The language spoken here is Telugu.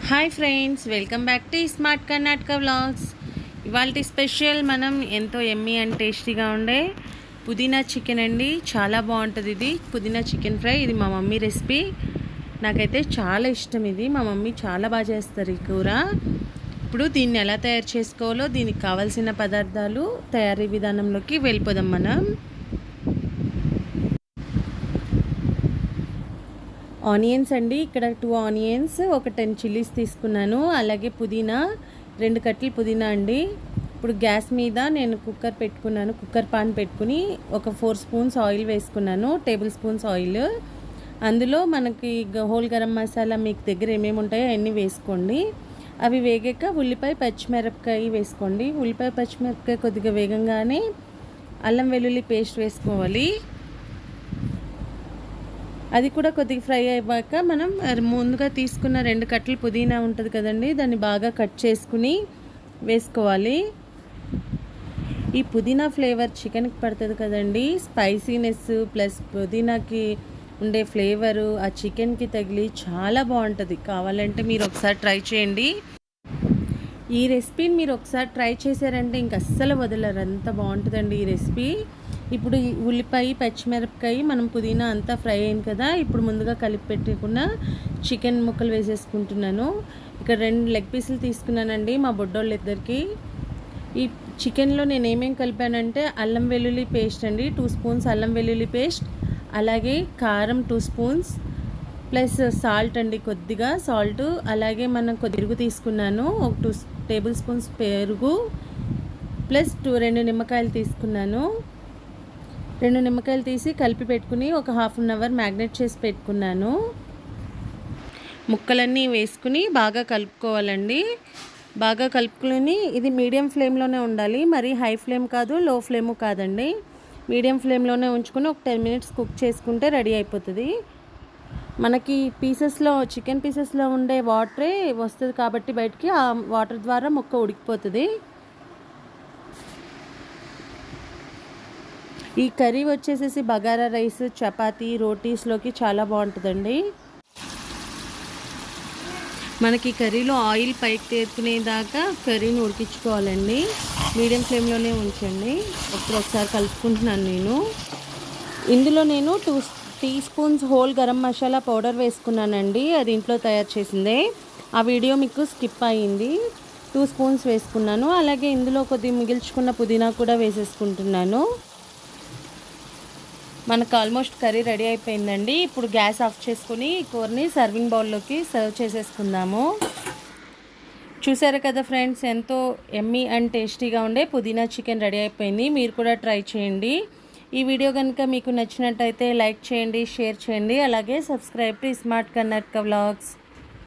Hi friends, welcome back to smart Karnataka vlogs. ఇవాళ స్పెషల్ మనం ఎంతో ఎమ్మీ అండ్ టేస్టీగా ఉండే పుదీనా చికెన్ అండి. చాలా బాగుంటుంది ఇది పుదీనా చికెన్ ఫ్రై. ఇది మా మమ్మీ రెసిపీ. నాకైతే చాలా ఇష్టం. ఇది మా మమ్మీ చాలా బాగా చేస్తారు ఈ కూర. ఇప్పుడు దీన్ని ఎలా తయారు చేసుకోవాలో, దీనికి కావాల్సిన పదార్థాలు, తయారీ విధానంలోకి వెళ్ళిపోదాం మనం. ఆనియన్స్ అండి, ఇక్కడ 2 ఆనియన్స్, ఒక 10 చిల్లీస్ తీసుకున్నాను. అలాగే పుదీనా 2 కట్టలు పుదీనా అండి. ఇప్పుడు గ్యాస్ మీద నేను కుక్కర్ పాన్ పెట్టుకుని ఒక 4 స్పూన్స్ ఆయిల్ వేసుకున్నాను, టేబుల్ స్పూన్స్ ఆయిల్. అందులో మనకి హోల్ గరం మసాలా మీకు దగ్గర ఏమేమి ఉంటాయో అన్నీ వేసుకోండి. అవి వేగాక ఉల్లిపాయ పచ్చిమిరపకాయ వేసుకోండి. ఉల్లిపాయ పచ్చిమిరపకాయ కొద్దిగా వేగంగానే అల్లం వెల్లుల్లి పేస్ట్ వేసుకోవాలి. అది కూడా కొద్దిగా ఫ్రై అయ్యాక మనం ముందుగా తీసుకున్న 2 కట్టలు పుదీనా ఉంటుంది కదండి, దాన్ని బాగా కట్ చేసుకుని వేసుకోవాలి. ఈ పుదీనా ఫ్లేవర్ చికెన్కి పడుతుంది కదండి. స్పైసీనెస్ ప్లస్ పుదీనాకి ఉండే ఫ్లేవరు ఆ చికెన్కి తగిలి చాలా బాగుంటుంది. కావాలంటే మీరు ఒకసారి ట్రై చేయండి. ఈ రెసిపీని మీరు ఒకసారి ట్రై చేశారంటే ఇంక అస్సలు వదలరు, అంత బాగుంటుందండి ఈ రెసిపీ. ఇప్పుడు ఉల్లిపాయ పచ్చిమిరపకాయ మనం పుదీనా అంతా ఫ్రై అయింది కదా. ఇప్పుడు ముందుగా కలిపి పెట్టుకున్న చికెన్ ముక్కలు వేసేసుకుంటున్నాను. ఇక్కడ 2 లెగ్ పీసులు తీసుకున్నానండి మా బొడ్డోళ్ళు ఇద్దరికి. ఈ చికెన్లో నేను ఏమేమి కలిపానంటే అల్లం వెల్లుల్లి పేస్ట్ అండి, 2 స్పూన్స్ అల్లం వెల్లుల్లి పేస్ట్, అలాగే కారం 2 స్పూన్స్, ప్లస్ సాల్ట్ అండి, కొద్దిగా సాల్ట్. అలాగే మనం పెరుగు తీసుకున్నాను, ఒక 2 టేబుల్ స్పూన్స్ పెరుగు, ప్లస్ 2 నిమ్మకాయలు తీసుకున్నాను. 2 నిమ్మకాయలు తీసి కలిపి పెట్టుకుని ఒక ½ అన్ అవర్ మ్యాగ్నేట్ చేసి పెట్టుకున్నాను. ముక్కలన్నీ వేసుకుని బాగా కలుపుకోవాలండి. బాగా కలుపుకుని ఇది మీడియం ఫ్లేమ్లోనే ఉండాలి, మరి హై ఫ్లేమ్ కాదు, లో ఫ్లేమ్ కాదండి. మీడియం ఫ్లేమ్లోనే ఉంచుకొని ఒక 10 మినిట్స్ కుక్ చేసుకుంటే రెడీ అయిపోతుంది. మనకి చికెన్ పీసెస్లో ఉండే వాటరే వస్తుంది కాబట్టి బయటికి ఆ వాటర్ ద్వారా ముక్క ఉడికిపోతుంది. ఈ కర్రీ వచ్చేసేసి బగారా రైస్, చపాతీ, రోటీస్లోకి చాలా బాగుంటుందండి. మనకి కర్రీలో ఆయిల్ పైకి తేరుకునేదాకా కర్రీని ఉడికించుకోవాలండి. మీడియం ఫ్లేమ్లోనే ఉంచండి. ఒకసారి కలుపుకుంటున్నాను నేను. ఇందులో నేను 2 teaspoons whole garam masala powder వేసుకున్నానండి. అది ఇంట్లో తయారు చేసిందే. ఆ వీడియో మీకు స్కిప్ అయ్యింది. 2 స్పూన్స్ వేసుకున్నాను. అలాగే ఇందులో కొద్దిగా మిగిల్చుకున్న పుదీనా కూడా వేసేసుకుంటున్నాను. మనకు ఆల్మోస్ట్ కర్రీ రెడీ అయిపోయిందండి. ఇప్పుడు గ్యాస్ ఆఫ్ చేసుకుని కూరని సర్వింగ్ బౌల్లోకి సర్వ్ చేసేసుకుందాము. చూసారు కదా ఫ్రెండ్స్, ఎంతో ఎమ్మీ అండ్ టేస్టీగా ఉండే పుదీనా చికెన్ రెడీ అయిపోయింది. మీరు కూడా ట్రై చేయండి. ఈ వీడియో కనుక మీకు నచ్చినట్టయితే లైక్ చేయండి, షేర్ చేయండి, అలాగే subscribe to smart Karnataka vlogs.